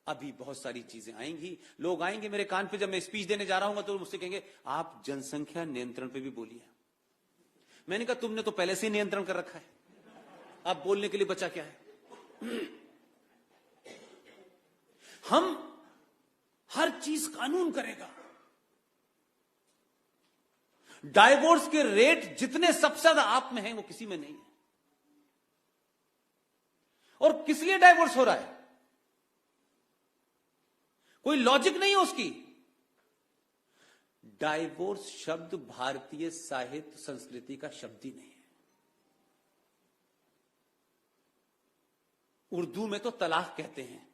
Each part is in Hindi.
अभी बहुत सारी चीजें आएंगी, लोग आएंगे मेरे कान पे, जब मैं स्पीच देने जा रहा हूं तो मुझसे कहेंगे आप जनसंख्या नियंत्रण पे भी बोलिए। मैंने कहा तुमने तो पहले से ही नियंत्रण कर रखा है, अब बोलने के लिए बचा क्या है। हम हर चीज कानून करेगा। डाइवोर्स के रेट जितने सबसे ज्यादा आप में हैं वो किसी में नहीं है। और किस लिए डाइवोर्स हो रहा है, कोई लॉजिक नहीं है उसकी। डाइवोर्स शब्द भारतीय साहित्य संस्कृति का शब्द ही नहीं है। उर्दू में तो तलाक कहते हैं,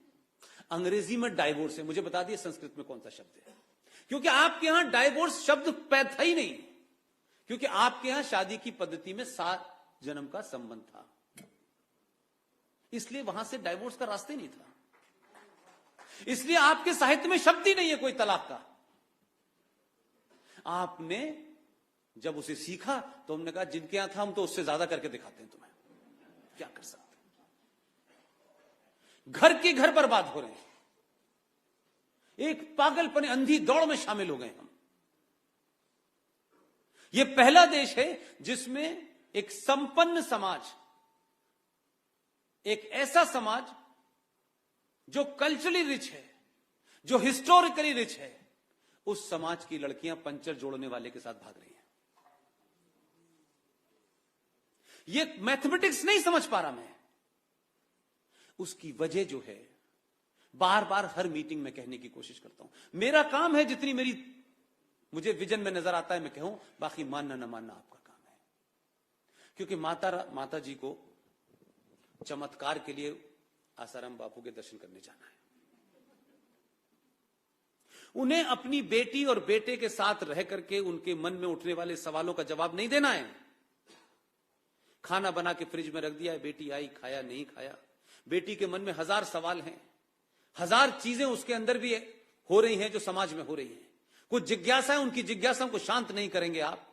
अंग्रेजी में डाइवोर्स है। मुझे बता दिए संस्कृत में कौन सा शब्द है, क्योंकि आपके यहां डाइवोर्स शब्द पैदा ही नहीं, क्योंकि आपके यहां शादी की पद्धति में 7 जन्म का संबंध था, इसलिए वहां से डाइवोर्स का रास्ता ही नहीं था। इसलिए आपके साहित्य में शब्द ही नहीं है कोई तलाक का। आपने जब उसे सीखा तो हमने कहा जिनके यहां था हम तो उससे ज्यादा करके दिखाते हैं तुम्हें, क्या कर सकते। घर के घर बर्बाद हो रहे हैं, एक पागलपन अंधी दौड़ में शामिल हो गए हम। यह पहला देश है जिसमें एक संपन्न समाज, एक ऐसा समाज जो कल्चरली रिच है, जो हिस्टोरिकली रिच है, उस समाज की लड़कियां पंचर जोड़ने वाले के साथ भाग रही हैं। ये मैथमेटिक्स नहीं समझ पा रहा मैं। उसकी वजह जो है बार बार हर मीटिंग में कहने की कोशिश करता हूं, मेरा काम है जितनी मुझे विजन में नजर आता है मैं कहूं, बाकी मानना न मानना आपका काम है। क्योंकि माता जी को चमत्कार के लिए आसाराम बापू के दर्शन करने जाना है। उन्हें अपनी बेटी और बेटे के साथ रह करके उनके मन में उठने वाले सवालों का जवाब नहीं देना है। खाना बना के फ्रिज में रख दिया है, बेटी आई, खाया नहीं खाया। बेटी के मन में 1000 सवाल हैं, 1000 चीजें उसके अंदर भी हो रही हैं जो समाज में हो रही हैं। कुछ जिज्ञासा है, उनकी जिज्ञासाओं को शांत नहीं करेंगे आप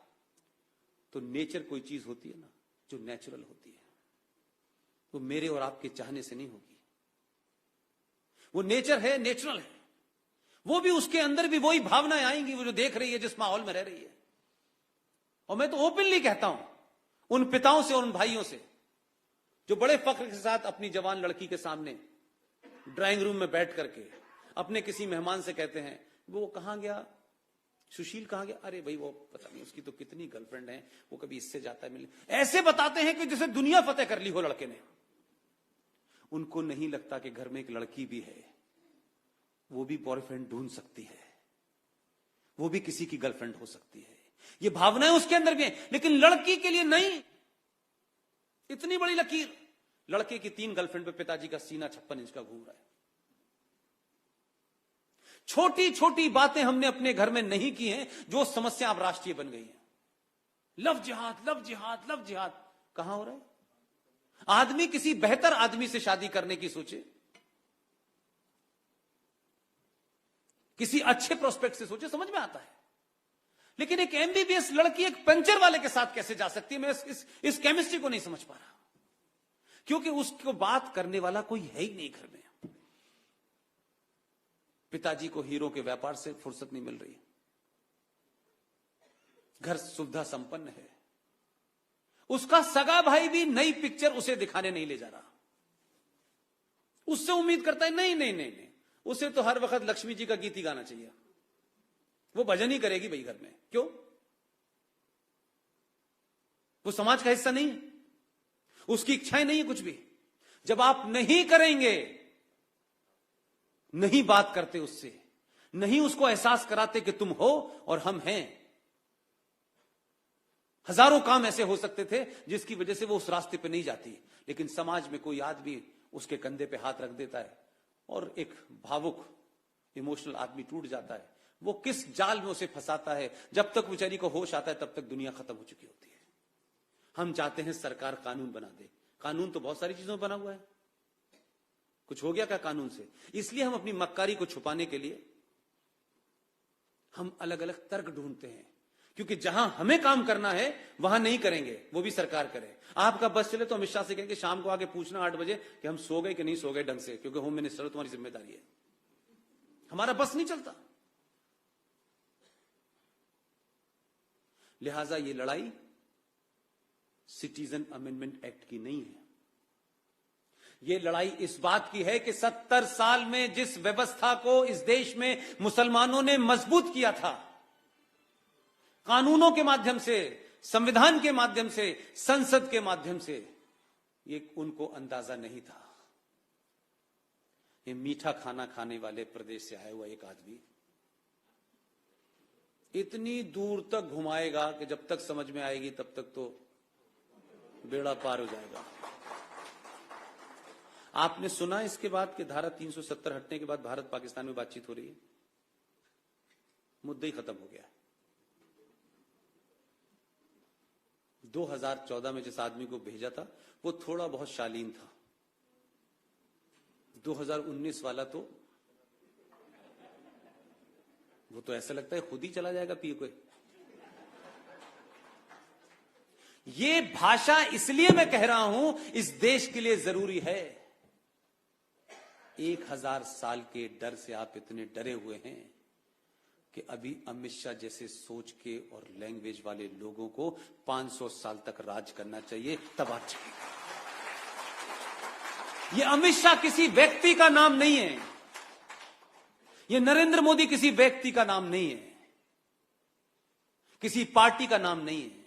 तो नेचर कोई चीज होती है ना जो नेचुरल होती है, वो मेरे और आपके चाहने से नहीं होगी। वो नेचर है, नेचुरल है। वो भी उसके अंदर भी वही भावनाएं आएंगी, वो जो देख रही है, जिस माहौल में रह रही है। और मैं तो ओपनली कहता हूं उन पिताओं से और उन भाइयों से जो बड़े फख्र के साथ अपनी जवान लड़की के सामने ड्राइंग रूम में बैठ करके अपने किसी मेहमान से कहते हैं वो कहां गया, सुशील कहां गया, अरे भाई वो पता नहीं उसकी तो कितनी गर्लफ्रेंड है, वो कभी इससे जाता है मिलने। ऐसे बताते हैं कि जैसे दुनिया फतेह कर ली हो लड़के ने। उनको नहीं लगता कि घर में एक लड़की भी है, वो भी बॉयफ्रेंड ढूंढ सकती है, वो भी किसी की गर्लफ्रेंड हो सकती है। ये भावनाएं उसके अंदर भी हैं, लेकिन लड़की के लिए नहीं। इतनी बड़ी लकीर, लड़के की 3 गर्लफ्रेंड पे पिताजी का सीना 56 इंच का घूम रहा है। छोटी छोटी बातें हमने अपने घर में नहीं की हैं जो समस्या अब राष्ट्रीय बन गई है। लव जिहाद, लव जिहाद, लव जिहाद कहां हो रहा है। आदमी किसी बेहतर आदमी से शादी करने की सोचे, किसी अच्छे प्रोस्पेक्ट से सोचे, समझ में आता है। लेकिन एक एमबीबीएस लड़की एक पंचर वाले के साथ कैसे जा सकती है, मैं इस केमिस्ट्री को नहीं समझ पा रहा। क्योंकि उसको बात करने वाला कोई है ही नहीं घर में। पिताजी को हीरो के व्यापार से फुर्सत नहीं मिल रही, घर सुविधा संपन्न है। उसका सगा भाई भी नई पिक्चर उसे दिखाने नहीं ले जा रहा। उससे उम्मीद करता है नहीं नहीं नहीं नहीं, उसे तो हर वक्त लक्ष्मी जी का गीत ही गाना चाहिए, वो भजन ही करेगी भाई घर में। क्यों? वो समाज का हिस्सा नहीं है, उसकी इच्छाएं नहीं है कुछ भी। जब आप नहीं करेंगे, नहीं बात करते उससे, नहीं उसको एहसास कराते कि तुम हो और हम हैं। हजारों काम ऐसे हो सकते थे जिसकी वजह से वो उस रास्ते पे नहीं जाती, लेकिन समाज में कोई आदमी उसके कंधे पे हाथ रख देता है और एक भावुक इमोशनल आदमी टूट जाता है। वो किस जाल में उसे फंसाता है, जब तक बेचारी को होश आता है तब तक दुनिया खत्म हो चुकी होती है। हम चाहते हैं सरकार कानून बना दे। कानून तो बहुत सारी चीजों में बना हुआ है, कुछ हो गया क्या कानून से? इसलिए हम अपनी मक्कारी को छुपाने के लिए हम अलग अलग तर्क ढूंढते हैं, क्योंकि जहां हमें काम करना है वहां नहीं करेंगे, वो भी सरकार करे। आपका बस चले तो अमित शाह से कहेंगे शाम को आके पूछना 8 बजे कि हम सो गए कि नहीं सो गए ढंग से, क्योंकि होम मिनिस्टर तुम्हारी जिम्मेदारी है। हमारा बस नहीं चलता। लिहाजा ये लड़ाई सिटीजन अमेंडमेंट एक्ट की नहीं है। ये लड़ाई इस बात की है कि 70 साल में जिस व्यवस्था को इस देश में मुसलमानों ने मजबूत किया था, कानूनों के माध्यम से, संविधान के माध्यम से, संसद के माध्यम से, ये उनको अंदाजा नहीं था। ये मीठा खाना खाने वाले प्रदेश से आया हुआ एक आदमी इतनी दूर तक घुमाएगा कि जब तक समझ में आएगी तब तक तो बेड़ा पार हो जाएगा। आपने सुना इसके बाद कि धारा 370 हटने के बाद भारत पाकिस्तान में बातचीत हो रही है? मुद्दा ही खत्म हो गया। 2014 में जिस आदमी को भेजा था वो थोड़ा बहुत शालीन था। 2019 वाला तो वो तो ऐसा लगता है खुद ही चला जाएगा पी के। ये भाषा इसलिए मैं कह रहा हूं, इस देश के लिए जरूरी है। 1000 साल के डर से आप इतने डरे हुए हैं कि अभी अमित शाह जैसे सोच के और लैंग्वेज वाले लोगों को 500 साल तक राज करना चाहिए, तब आप चलेगा। ये अमित शाह किसी व्यक्ति का नाम नहीं है, ये नरेंद्र मोदी किसी व्यक्ति का नाम नहीं है, किसी पार्टी का नाम नहीं है।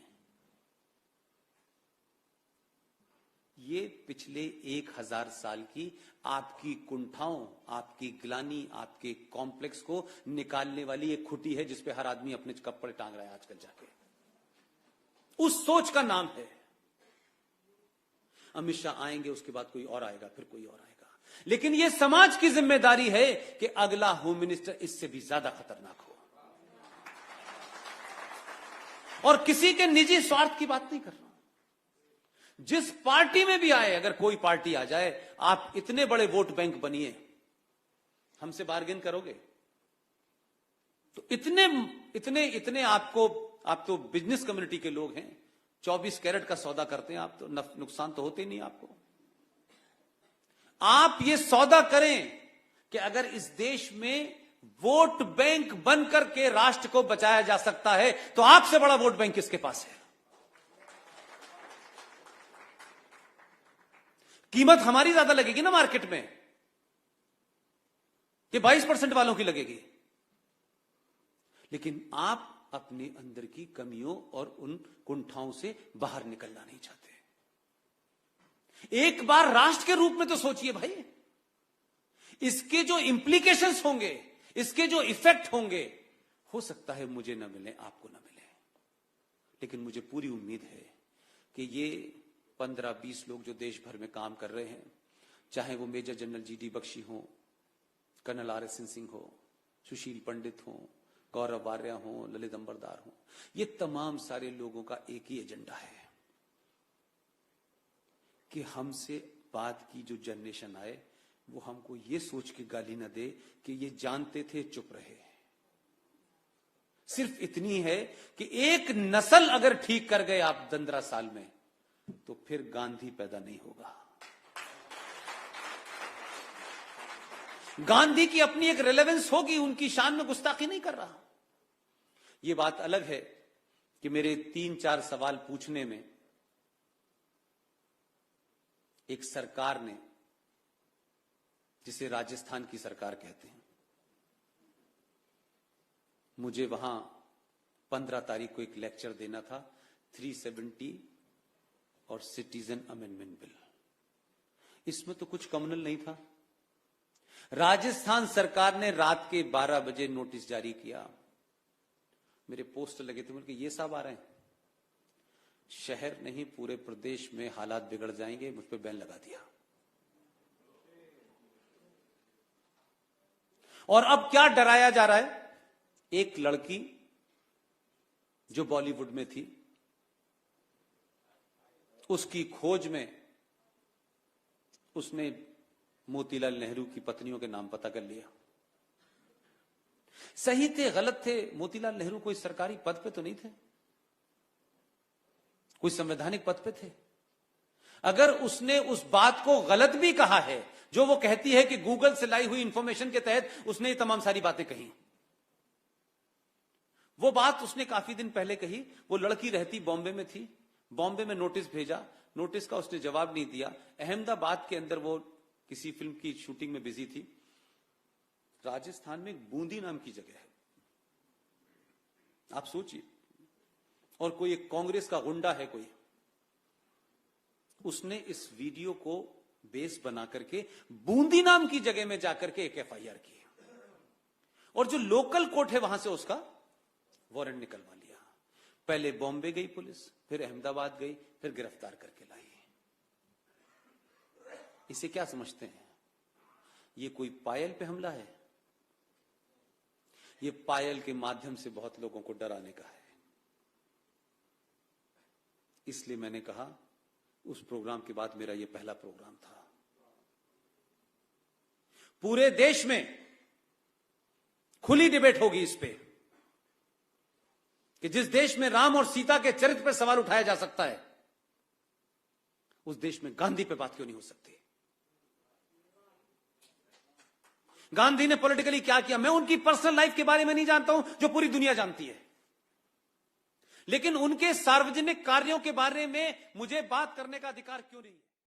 ये पिछले 1000 साल की आपकी कुंठाओं, आपकी ग्लानी, आपके कॉम्प्लेक्स को निकालने वाली एक खुटी है जिसपे हर आदमी अपने कपड़े टांग रहा है आजकल जाके। उस सोच का नाम है। अमित शाह आएंगे, उसके बाद कोई और आएगा, फिर कोई और आएगा। लेकिन यह समाज की जिम्मेदारी है कि अगला होम मिनिस्टर इससे भी ज्यादा खतरनाक हो। और किसी के निजी स्वार्थ की बात नहीं कर रहा हूं। जिस पार्टी में भी आए, अगर कोई पार्टी आ जाए, आप इतने बड़े वोट बैंक बनिए, हमसे बार्गेन करोगे तो इतने आपको, आप तो बिजनेस कम्युनिटी के लोग हैं, 24 कैरेट का सौदा करते हैं आप, तो नुकसान तो होते नहीं आपको। आप ये सौदा करें कि अगर इस देश में वोट बैंक बनकर के राष्ट्र को बचाया जा सकता है तो आपसे बड़ा वोट बैंक किसके पास है? कीमत हमारी ज्यादा लगेगी ना मार्केट में, कि 22% वालों की लगेगी। लेकिन आप अपने अंदर की कमियों और उन कुंठाओं से बाहर निकलना नहीं चाहते। एक बार राष्ट्र के रूप में तो सोचिए भाई, इसके जो इंप्लीकेशंस होंगे, इसके जो इफेक्ट होंगे, हो सकता है मुझे ना मिले, आपको ना मिले, लेकिन मुझे पूरी उम्मीद है कि ये 15-20 लोग जो देश भर में काम कर रहे हैं, चाहे वो मेजर जनरल जीडी बख्शी हो, कर्नल RSN सिंह हो, सुशील पंडित हो, गौरव आर्या हो, ललित अंबरदार हो, ये तमाम सारे लोगों का एक ही एजेंडा है कि हमसे बाद की जो जनरेशन आए वो हमको ये सोच के गाली ना दे कि ये जानते थे चुप रहे। सिर्फ इतनी है कि एक नस्ल अगर ठीक कर गए आप 15 साल में, तो फिर गांधी पैदा नहीं होगा। गांधी की अपनी एक रेलेवेंस होगी, उनकी शान में गुस्ताखी नहीं कर रहा। यह बात अलग है कि मेरे 3-4 सवाल पूछने में एक सरकार ने, जिसे राजस्थान की सरकार कहते हैं, मुझे वहां 15 तारीख को एक लेक्चर देना था 370 और सिटीजन अमेंडमेंट बिल। इसमें तो कुछ कम्युनल नहीं था। राजस्थान सरकार ने रात के 12 बजे नोटिस जारी किया, मेरे पोस्टर लगे थे, बोले ये साहब आ रहे हैं, शहर नहीं पूरे प्रदेश में हालात बिगड़ जाएंगे, मुझ पर बैन लगा दिया। और अब क्या डराया जा रहा है? एक लड़की जो बॉलीवुड में थी, उसकी खोज में उसने मोतीलाल नेहरू की पत्नियों के नाम पता कर लिया। सही थे गलत थे, मोतीलाल नेहरू कोई सरकारी पद पे तो नहीं थे, कोई संवैधानिक पद पे थे। अगर उसने उस बात को गलत भी कहा है जो वो कहती है कि गूगल से लाई हुई इंफॉर्मेशन के तहत उसने ये तमाम सारी बातें कही। वो बात उसने काफी दिन पहले कही। वो लड़की रहती बॉम्बे में थी, बॉम्बे में नोटिस भेजा, नोटिस का उसने जवाब नहीं दिया। अहमदाबाद के अंदर वो किसी फिल्म की शूटिंग में बिजी थी। राजस्थान में बूंदी नाम की जगह है, आप सोचिए, और कोई एक कांग्रेस का गुंडा है कोई, उसने इस वीडियो को बेस बना करके बूंदी नाम की जगह में जाकर के एक एफआईआर की, और जो लोकल कोर्ट है वहां से उसका वारंट निकलवा लिया। पहले बॉम्बे गई पुलिस, फिर अहमदाबाद गई, फिर गिरफ्तार करके लाई। इसे क्या समझते हैं? ये कोई पायल पे हमला है? ये पायल के माध्यम से बहुत लोगों को डराने का है। इसलिए मैंने कहा उस प्रोग्राम के बाद मेरा ये पहला प्रोग्राम था। पूरे देश में खुली डिबेट होगी इस पे कि जिस देश में राम और सीता के चरित्र पर सवाल उठाया जा सकता है, उस देश में गांधी पे बात क्यों नहीं हो सकती? गांधी ने पॉलिटिकली क्या किया, मैं उनकी पर्सनल लाइफ के बारे में नहीं जानता हूं, जो पूरी दुनिया जानती है, लेकिन उनके सार्वजनिक कार्यों के बारे में मुझे बात करने का अधिकार क्यों नहीं?